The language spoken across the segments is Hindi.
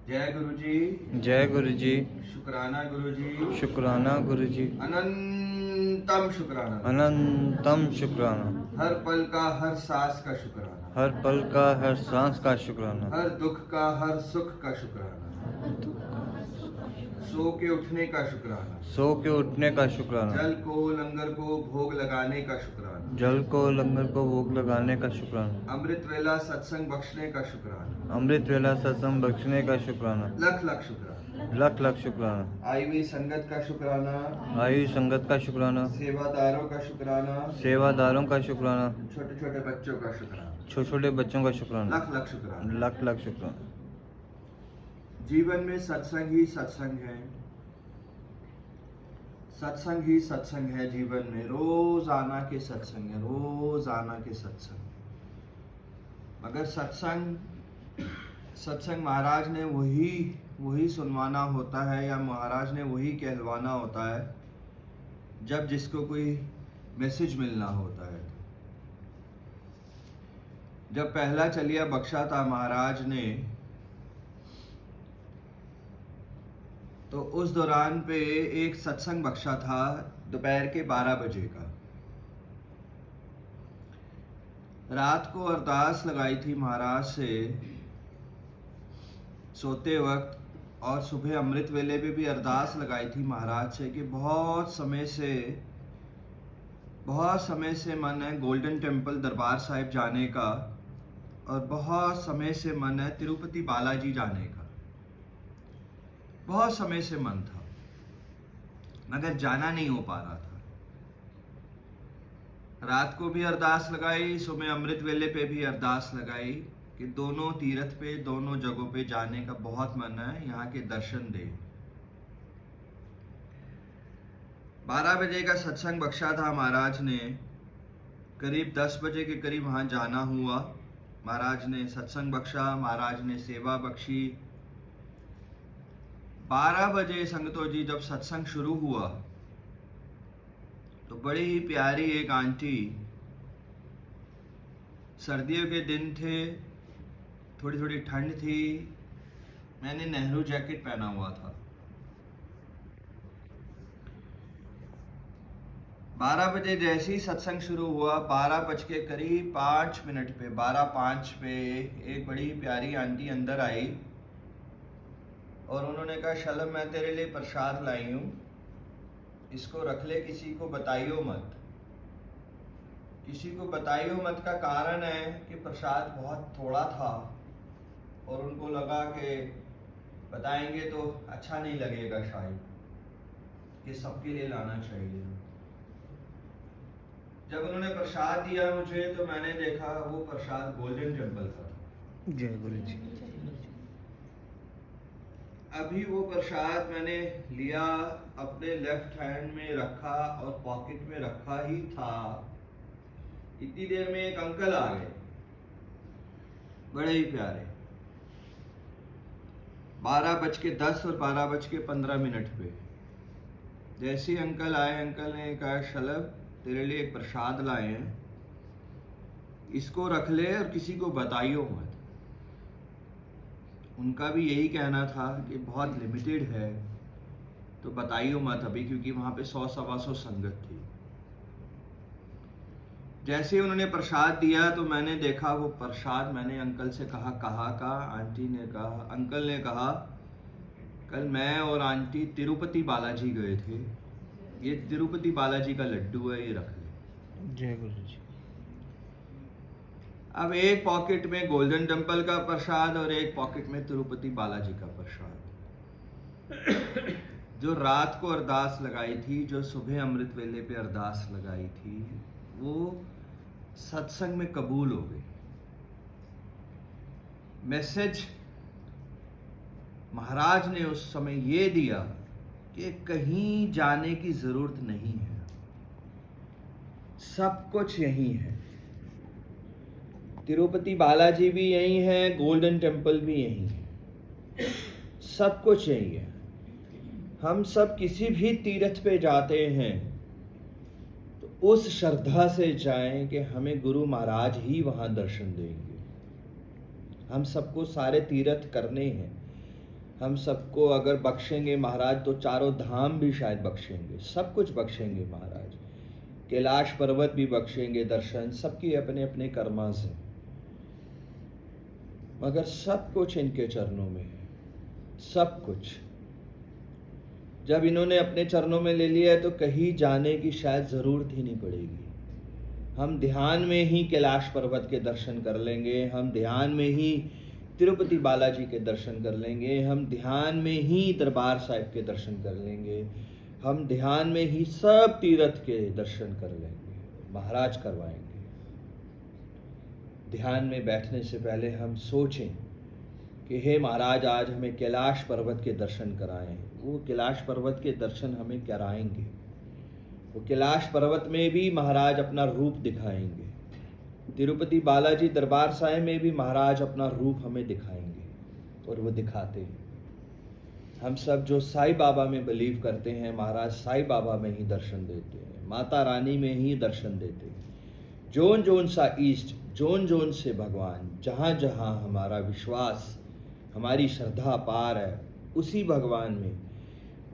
जय गुरु जी। जय गुरु जी। शुक्राना गुरु जी। शुक्राना गुरु जी। अनंतम शुक्राना। अनंतम शुक्राना। हर पल का हर सांस का शुक्राना। हर पल का हर सांस का शुक्राना। हर दुख का हर सुख का शुक्राना। सो के उठने का शुक्राना। सो के उठने का शुक्राना। जल को लंगर को भोग लगाने का शुक्राना। जल को लंगर को भोग लगाने का शुक्राना। अमृत वेला सत्संग बख्शने का शुक्राना। अमृत वेला सत्संग बख्शने का शुक्राना। लख लख शुक्राना। लख लख शुक्राना। आई हुई संगत का शुक्राना। आयु संगत का शुक्राना। सेवादारों का शुक्राना। सेवादारों का शुक्राना। छोटे छोटे बच्चों का शुक्राना। छोटे छोटे बच्चों का शुक्राना। लख लख शुक्राना। लख लख शुक्राना। जीवन में सत्संग ही सत्संग है। सत्संग ही सत्संग है जीवन में। रोजाना के सत्संग है, रोजाना के सत्संग। मगर सत्संग महाराज ने वही सुनवाना होता है, या महाराज ने वही कहलवाना होता है जब जिसको कोई मैसेज मिलना होता है। जब पहला चलिया बख्शा था महाराज ने, तो उस दौरान पे एक सत्संग बख्शा था दोपहर के 12 बजे का। रात को अरदास लगाई थी महाराज से सोते वक्त, और सुबह अमृत वेले पे भी अरदास लगाई थी महाराज से कि बहुत समय से मन है गोल्डन टेम्पल दरबार साहिब जाने का, और बहुत समय से मन है तिरुपति बालाजी जाने का। बहुत समय से मन था, मगर जाना नहीं हो पा रहा था। रात को भी अरदास लगाई, सुबह अमृत वेले पे भी अरदास लगाई कि दोनों तीर्थ पे, दोनों जगहों पे जाने का बहुत मन है, यहाँ के दर्शन दे। 12 बजे का सत्संग बख्शा था महाराज ने। करीब 10 बजे के करीब वहाँ जाना हुआ। महाराज ने सत्संग बख्शा, महाराज ने सेवा बख्शी। 12 बजे संगतो जी जब सत्संग शुरू हुआ तो बड़ी ही प्यारी एक आंटी, सर्दियों के दिन थे, थोड़ी थोड़ी ठंड थी, मैंने नेहरू जैकेट पहना हुआ था। 12 बजे जैसे ही सत्संग शुरू हुआ, 12 बज के करीब 5 मिनट पे, 12:05 पे एक बड़ी प्यारी आंटी अंदर आई और उन्होंने कहा, शलम मैं तेरे लिए प्रसाद लाई हूँ, इसको रख ले, किसी को बताइयो मत। किसी को बताइयो मत का कारण है कि प्रसाद बहुत थोड़ा था और उनको लगा कि बताएंगे तो अच्छा नहीं लगेगा, शायद कि सबके लिए लाना चाहिए। जब उन्होंने प्रसाद दिया मुझे तो मैंने देखा वो प्रसाद गोल्डन टेम्पल का था। जय गुरु जी। अभी वो प्रसाद मैंने लिया, अपने लेफ्ट हैंड में रखा और पॉकेट में रखा ही था, इतनी देर में एक अंकल आ गए, बड़े ही प्यारे। 12:10 और 12:15 पे जैसे ही अंकल आए, अंकल ने कहा, शलभ तेरे लिए एक प्रसाद लाए हैं, इसको रख ले और किसी को बताइयो मत। उनका भी यही कहना था कि बहुत लिमिटेड है तो बताइयो मत अभी, क्योंकि वहाँ पे 100-125 संगत थी। जैसे ही उन्होंने प्रसाद दिया तो मैंने देखा वो प्रसाद, मैंने अंकल से कहा का, आंटी ने कहा, अंकल ने कहा, कल मैं और आंटी तिरुपति बालाजी गए थे, ये तिरुपति बालाजी का लड्डू है, ये रख ले। जय गुरु जी। अब एक पॉकेट में गोल्डन टेम्पल का प्रसाद और एक पॉकेट में तिरुपति बालाजी का प्रसाद। जो रात को अरदास लगाई थी, जो सुबह अमृत वेले पे अरदास लगाई थी, वो सत्संग में कबूल हो गई। मैसेज महाराज ने उस समय ये दिया कि कहीं जाने की जरूरत नहीं है, सब कुछ यहीं है। तिरुपति बालाजी भी यहीं है, गोल्डन टेम्पल भी यहीं है, सब कुछ यहीं है। हम सब किसी भी तीर्थ पे जाते हैं तो उस श्रद्धा से जाएं कि हमें गुरु महाराज ही वहां दर्शन देंगे। हम सबको सारे तीर्थ करने हैं, हम सबको अगर बख्शेंगे महाराज तो चारों धाम भी शायद बख्शेंगे, सब कुछ बख्शेंगे महाराज। कैलाश पर्वत भी बख्शेंगे, दर्शन, सबकी अपने अपने कर्मास हैं, मगर सब कुछ इनके चरणों में है, सब कुछ। जब इन्होंने अपने चरणों में ले लिया है तो कहीं जाने की शायद ज़रूरत ही नहीं पड़ेगी। हम ध्यान में ही कैलाश पर्वत के दर्शन कर लेंगे, हम ध्यान में ही तिरुपति बालाजी के दर्शन कर लेंगे, हम ध्यान में ही दरबार साहिब के दर्शन कर लेंगे, हम ध्यान में ही सब तीर्थ के दर्शन कर लेंगे, महाराज करवाएंगे। ध्यान में बैठने से पहले हम सोचें कि हे महाराज आज हमें कैलाश पर्वत के दर्शन कराएं। वो कैलाश पर्वत के दर्शन हमें कराएंगे, वो कैलाश पर्वत में भी महाराज अपना रूप दिखाएंगे, तिरुपति बालाजी दरबार साहिब में भी महाराज अपना रूप हमें दिखाएंगे, और वो दिखाते हैं। हम सब जो साईं बाबा में बिलीव करते हैं, महाराज साईं बाबा में ही दर्शन देते हैं, माता रानी में ही दर्शन देते हैं। जोन जोन सा ईष्ट, जोन जोन से भगवान, जहाँ जहाँ हमारा विश्वास, हमारी श्रद्धा पार है, उसी भगवान में,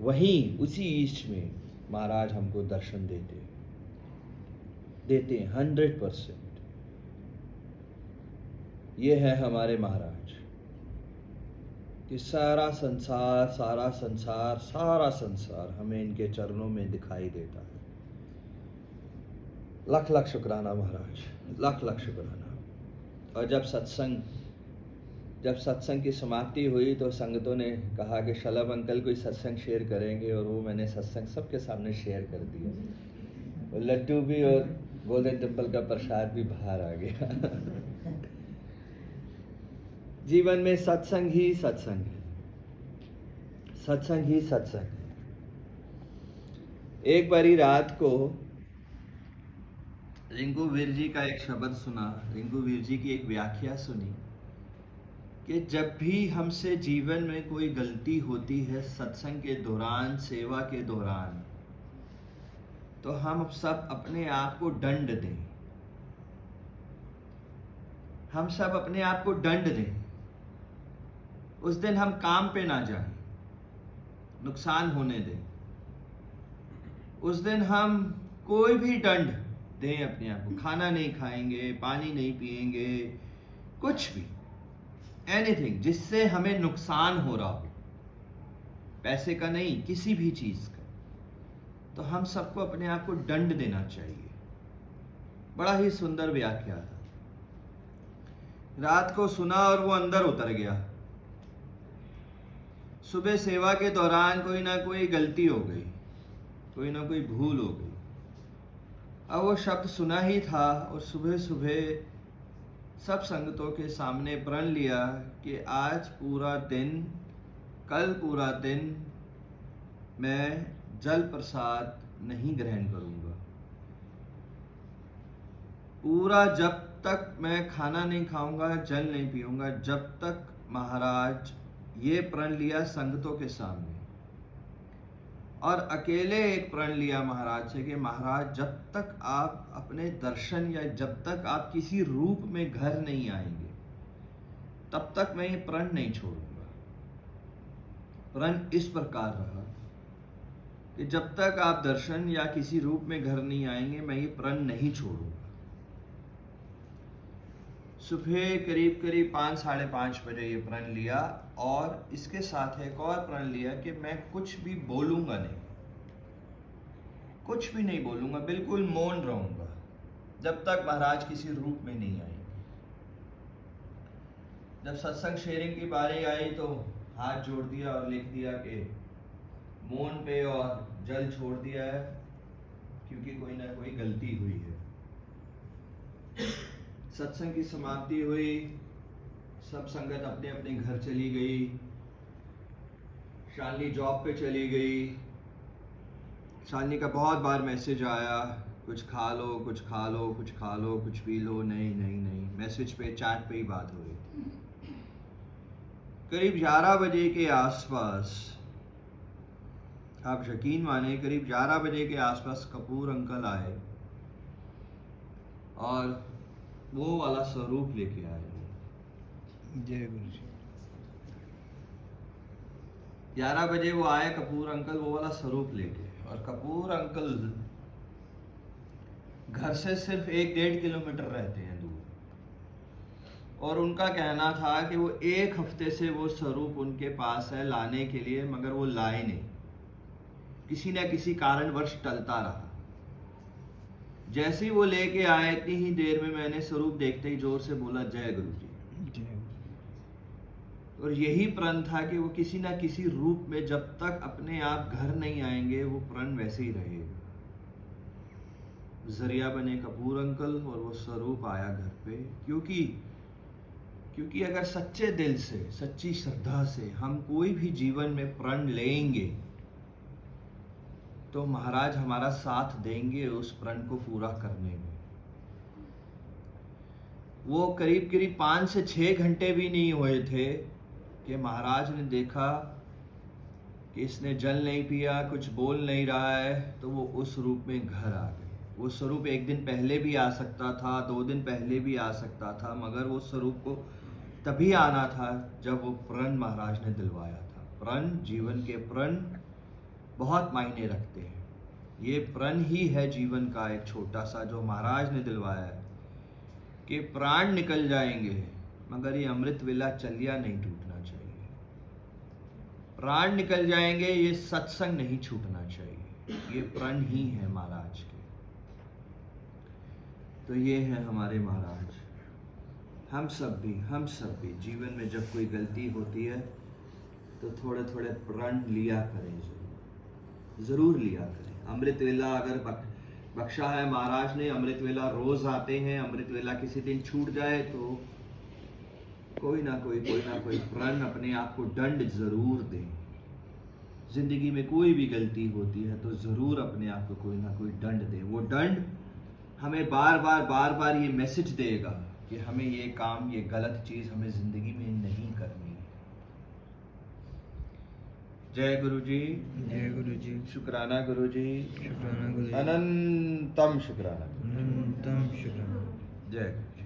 वहीं उसी ईष्ट में महाराज हमको दर्शन देते हैं 100%। ये है हमारे महाराज कि सारा संसार हमें इनके चरणों में दिखाई देता है। लख लख शुक्राना महाराज, लख लख शुक्राना। और जब सत्संग की समाप्ति हुई तो संगतों ने कहा कि शलभ अंकल कोई सत्संग शेयर करेंगे, और वो मैंने सत्संग सबके सामने शेयर कर दिया। और लड्डू भी और गोल्डन टेम्पल का प्रसाद भी बाहर आ गया। जीवन में सत्संग ही सत्संग है, सत्संग ही सत्संग है। एक बारी रात को रिंकू वीर जी का एक शब्द सुना, रिंकू वीर जी की एक व्याख्या सुनी कि जब भी हमसे जीवन में कोई गलती होती है सत्संग के दौरान, सेवा के दौरान, तो हम सब अपने आप को दंड दें, हम सब अपने आप को दंड दें। उस दिन हम काम पे ना जाएं, नुकसान होने दें। उस दिन हम कोई भी दंड दें अपने आप को, खाना नहीं खाएंगे, पानी नहीं पिएंगे, कुछ भी, एनीथिंग जिससे हमें नुकसान हो रहा हो, पैसे का नहीं, किसी भी चीज का, तो हम सबको अपने आप को दंड देना चाहिए। बड़ा ही सुंदर व्याख्या था। रात को सुना और वो अंदर उतर गया। सुबह सेवा के दौरान कोई ना कोई गलती हो गई, कोई ना कोई भूल हो गई। अब वो शब्द सुना ही था और सुबह सुबह सब संगतों के सामने प्रण लिया कि आज पूरा दिन, कल पूरा दिन मैं जल प्रसाद नहीं ग्रहण करूंगा। पूरा जब तक मैं खाना नहीं खाऊंगा, जल नहीं पीऊंगा, जब तक महाराज, ये प्रण लिया संगतों के सामने। और अकेले एक प्रण लिया महाराज से कि महाराज जब तक आप अपने दर्शन या जब तक आप किसी रूप में घर नहीं आएंगे तब तक मैं ये प्रण नहीं छोड़ूंगा। प्रण इस प्रकार रहा कि जब तक आप दर्शन या किसी रूप में घर नहीं आएंगे मैं ये प्रण नहीं छोड़ूंगा। सुबह करीब करीब 5 साढ़े 5 बजे ये प्रण लिया, और इसके साथ एक और प्रण लिया कि मैं कुछ भी बोलूंगा नहीं, कुछ भी नहीं बोलूंगा, बिल्कुल मौन रहूंगा जब तक महाराज किसी रूप में नहीं आएंगे। जब सत्संग शेयरिंग की बारी आई तो हाथ जोड़ दिया और लिख दिया कि मौन पे और जल छोड़ दिया है क्योंकि कोई ना कोई गलती हुई है। सत्संग की समाप्ति हुई, सब संगत अपने अपने घर चली गई, शालिनी जॉब पे चली गई। शालिनी का बहुत बार मैसेज आया, कुछ खा लो, कुछ खा लो, कुछ खा लो, कुछ पी लो, नहीं नहीं नहीं, मैसेज पे, चैट पे ही बात हो रही थी। करीब 11 बजे के आसपास, आप यकीन माने, करीब 11 बजे के आसपास कपूर अंकल आए और वो वाला स्वरूप लेके आए। जय गुरु जी। 11 बजे वो आए कपूर अंकल वो वाला स्वरूप लेके, और कपूर अंकल घर से सिर्फ 1-1.5 किलोमीटर रहते हैं दूर, और उनका कहना था कि वो 1 हफ्ते से वो स्वरूप उनके पास है लाने के लिए, मगर वो लाए नहीं, किसी न किसी कारणवश टलता रहा। जैसे ही वो लेके आए इतनी ही देर में मैंने स्वरूप देखते ही जोर से बोला जय गुरु जी। और यही प्रण था कि वो किसी ना किसी रूप में जब तक अपने आप घर नहीं आएंगे वो प्रण वैसे ही रहेगा। जरिया बने कपूर अंकल और वो स्वरूप आया घर पे, क्योंकि अगर सच्चे दिल से सच्ची श्रद्धा से हम कोई भी जीवन में प्रण लेंगे तो महाराज हमारा साथ देंगे उस प्रण को पूरा करने में। वो करीब 5 से 6 घंटे भी नहीं हुए थे कि महाराज ने देखा कि इसने जल नहीं पिया, कुछ बोल नहीं रहा है, तो वो उस रूप में घर आ गए। वो स्वरूप 1 दिन पहले भी आ सकता था, 2 दिन पहले भी आ सकता था, मगर वो स्वरूप को तभी आना था जब वो प्रण महाराज ने दिलवाया था। प्रण, जीवन के प्रण बहुत मायने रखते हैं। ये प्रण ही है जीवन का एक छोटा सा जो महाराज ने दिलवाया है कि प्राण निकल जाएंगे मगर ये अमृत वेला चलिया नहीं टूटना चाहिए। प्राण निकल जाएंगे, ये सत्संग नहीं छूटना चाहिए। ये प्रण ही है महाराज के। तो ये है हमारे महाराज। हम सब भी जीवन में जब कोई गलती होती है तो थोड़े थोड़े प्रण लिया करें, जरूर लिया करें। अमृत वेला अगर बख्शा है महाराज ने, अमृत वेला रोज आते हैं, अमृत वेला किसी दिन छूट जाए तो कोई ना कोई प्रण अपने आप को दंड जरूर दें। जिंदगी में कोई भी गलती होती है तो जरूर अपने आप को कोई ना कोई दंड दें। वो दंड हमें बार बार ये मैसेज देगा कि हमें ये काम, ये गलत चीज हमें जिंदगी में नहीं करनी है। जय गुरु जी, जय गुरु जी, शुक्राना गुरु जी, शुक्राना गुरु जी, अनंतम शुक्राना, अनंतम शुक्राना। जय गुरु।